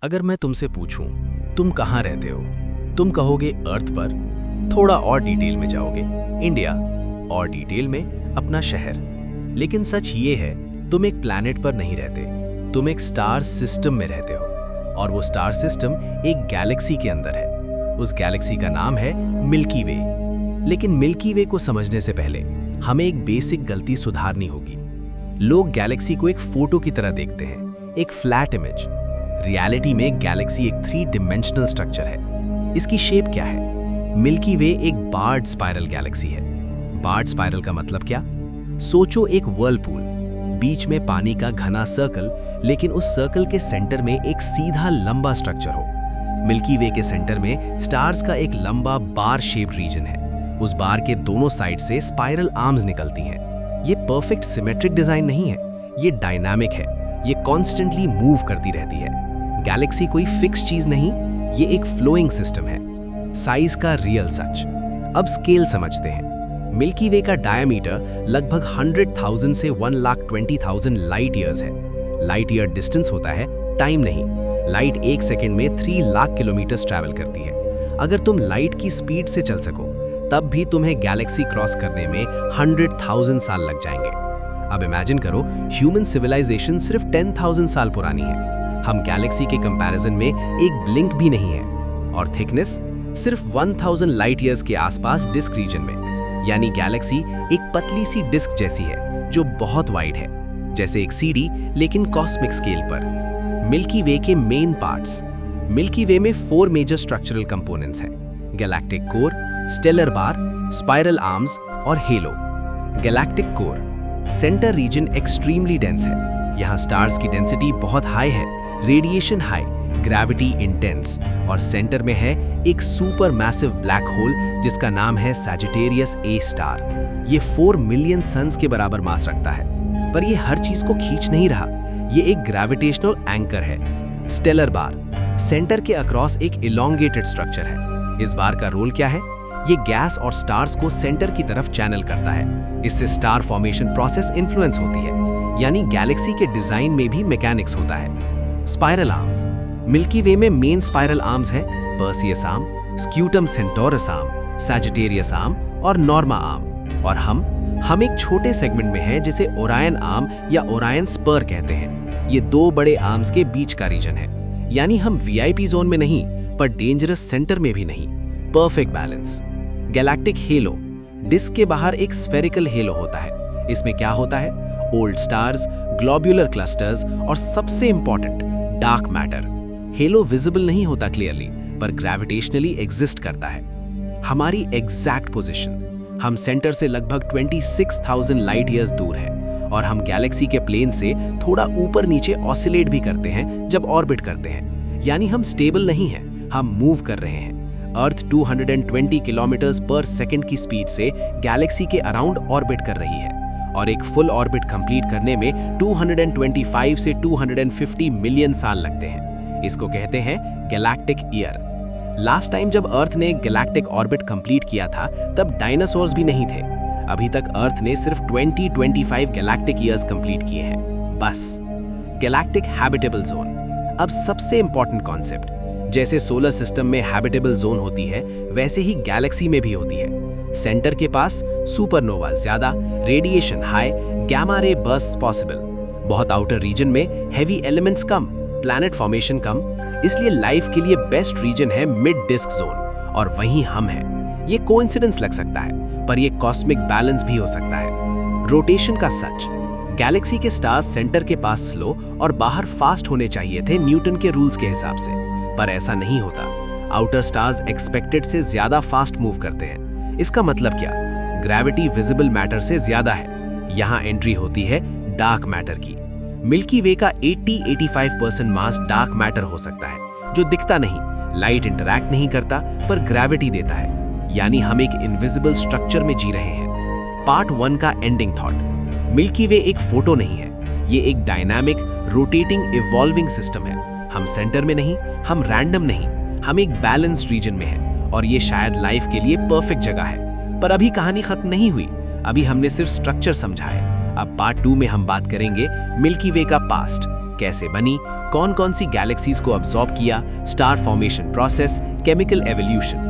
अगर मैं तुमसे पूछूं, तुम कहाँ रहते हो, तुम कहोगे अर्थ पर। थोड़ा और डिटेल में जाओगे, इंडिया, और डिटेल में अपना शहर। लेकिन सच ये है, तुम एक प्लैनेट पर नहीं रहते, तुम एक स्टार सिस्टम में रहते हो। और वो स्टार सिस्टम एक गैलेक्सी के अंदर है। उस गैलेक्सी का नाम है मिल्की वे। लेकिन मिल्की वे को समझने से पहले हमें एक बेसिक गलती सुधारनी होगी। लोग गैलेक्सी को एक फोटो की तरह देखते हैं, एक फ्लैट इमेज। रियलिटी में गैलेक्सी एक 3 डिमेंशनल स्ट्रक्चर है। इसकी शेप क्या है? मिल्की वे एक बार्ड स्पाइरल गैलेक्सी है। बार्ड स्पाइरल का मतलब क्या? सोचो एक व्हर्लपूल, बीच में पानी का घना सर्कल, लेकिन उस सर्कल के सेंटर में एक सीधा लंबा स्ट्रक्चर हो। मिल्की वे के सेंटर में स्टार्स का एक लंबा बार शेप्ड रीजन है। उस बार के दोनों साइड से स्पाइरल आर्म्स निकलती हैं। ये परफेक्ट सिमेट्रिक डिजाइन नहीं है, ये डायनामिक है, ये कॉन्स्टेंटली मूव करती रहती है। गैलेक्सी कोई फिक्स चीज नहीं, ये एक फ्लोइंग सिस्टम है। साइज का रियल सच। अब स्केल समझते हैं। मिल्की वे का डायमीटर लगभग 100,000 से 1,20,000 लाइट ईयर्स है। लाइट ईयर डिस्टेंस होता है, टाइम नहीं। लाइट 1 सेकंड में 3 लाख किलोमीटर ट्रैवल करती है। अगर तुम लाइट की स्पीड से चल सको, तब भी तुम्हें गैलेक्सी क्रॉस करने में 100,000 साल लग जाएंगे। अब इमेजिन करो, ह्यूमन सिविलाइजेशन सिर्फ 10,000 साल पुरानी है। हम गैलेक्सी के कंपैरिजन में एक ब्लिंक भी नहीं है। और थिकनेस सिर्फ 1000 लाइट ईयर्स के आसपास डिस्क रीजन में। यानी गैलेक्सी एक पतली सी डिस्क जैसी है, जो बहुत वाइड है, जैसे एक सीडी, लेकिन कॉस्मिक स्केल पर। मिल्की वे के मेन पार्ट्स। मिल्की वे में 4 मेजर स्ट्रक्चरल कंपोनेंट्स हैं: galactic core, stellar bar, spiral arms और halo. Galactic core centre region extremely dense है। यहाँ स्टार्स की डेंसिटी बहुत हाई है, रेडिएशन हाई, ग्रेविटी इंटेंस, और सेंटर में है एक सुपर मैसिव ब्लैक होल जिसका नाम है सैजिटेरियस ए स्टार। ये 4 मिलियन सन्स के बराबर मास रखता है। पर ये हर चीज को खींच नहीं रहा, ये एक ग्रेविटेशनल एंकर है। स्टेलर बार सेंटर के अक्रॉस एक इलोंगेटेड स्ट्रक्चर है। इस बार का रोल क्या है? ये गैस और स्टार्स को सेंटर की तरफ चैनल करता है। इससे स्टार फॉर्मेशन प्रोसेस इन्फ्लुएंस होती है। यानी गैलेक्सी के डिजाइन में भी मैकेनिक्स होता है। Spiral arms. मिल्की वे में मेन स्पाइरल आर्म्स हैं Perseus arm, Scutum Centaurus arm, Sagittarius arm और नॉर्मा आर्म। और हम एक छोटे सेगमेंट में हैं जिसे ओरायन आर्म या ओरायन स्पर कहते हैं। ये 2 बड़े आर्म्स के बीच का रीजन है। यानी हम वीआईपी जोन में नहीं, पर डेंजरस सेंटर में भी नहीं। Perfect balance. Galactic halo. Disc के बाहर एक स्फेरिकल हेलो होता है। इसमें क्या होता है? ओल्ड स्टार्स, ग्लोब्यूलर क्लस्टर्स और सबसे important dark matter. Hello visible नहीं होता क्लियरली, पर ग्रेविटेशनली एग्जिस्ट करता है। हमारी एग्जैक्ट पोजीशन। हम सेंटर से लगभग 26,000 लाइट ईयर्स दूर हैं, और हम गैलेक्सी के प्लेन से थोड़ा ऊपर नीचे ऑसिलेट भी करते हैं जब ऑर्बिट करते हैं। यानी हम स्टेबल नहीं हैं, हम मूव कर रहे हैं। अर्थ 220 किलोमीटर्स पर सेकंड की स्पीड से गैलेक्सी के अराउंड ऑर्बिट कर रही है, और एक फुल ऑर्बिट कंप्लीट करने में 225 से 250 मिलियन साल लगते हैं। इसको कहते हैं गैलेक्टिक ईयर। लास्ट टाइम जब अर्थ ने गैलेक्टिक ऑर्बिट कंप्लीट किया था, तब डायनासोर्स भी नहीं थे। अभी तक अर्थ ने सिर्फ 20-25 गैलेक्टिक ईयर्स कंप्लीट किए हैं, बस। Galactic habitable zone. अब सबसे इंपॉर्टेंट कॉन्सेप्ट। जैसे सोलर सिस्टम में हैबिटेबल जोन होती है, वैसे ही गैलेक्सी में भी होती है। सेंटर के पास सुपरनोवा ज्यादा, radiation high, gamma ray burst possible. बहुत आउटर रीजन में हेवी एलिमेंट्स कम, प्लैनेट फॉर्मेशन कम। इसलिए लाइफ के लिए बेस्ट रीजन है मिड डिस्क जोन, और वहीं हम हैं। ये कोइंसिडेंस लग सकता है, पर ये कॉस्मिक बैलेंस भी हो सकता है। रोटेशन का सच। गैलेक्सी के स्टार्स सेंटर के पास स्लो और बाहर फास्ट होने चाहिए थे न्यूटन के रूल्स के हिसाब से, पर ऐसा नहीं होता। आउटर स्टार्स एक्सपेक्टेड से ज्यादा फास्ट मूव करते हैं। इसका मतलब क्या? ग्रेविटी विजिबल मैटर से ज्यादा है। यहाँ एंट्री होती है डार्क मैटर की। मिल्की वे का 80-85% मास डार्क मैटर हो सकता है, जो दिखता नहीं, लाइट इंटरैक्ट नहीं करता, पर ग्रेविटी देता है। यानी हम एक इनविजिबल स्ट्रक्चर में जी रहे हैं। पार्ट 1 का एंडिंग थॉट। मिल्की वे एक फोटो नहीं है, ये एक डायनामिक, रोटेटिंग, इवॉल्विंग सिस्टम है। हम सेंटर में नहीं, हम रैंडम नहीं, हम एक बैलेंस्ड रीजन में हैं। और ये शायद लाइफ के लिए परफेक्ट जगह है। पर अभी कहानी खत्म नहीं हुई, अभी हमने सिर्फ स्ट्रक्चर समझा है। अब पार्ट 2 में हम बात करेंगे मिल्की वे का पास्ट, कैसे बनी, कौन कौन सी गैलेक्सीज को अब्सॉर्ब किया, star formation process, chemical evolution.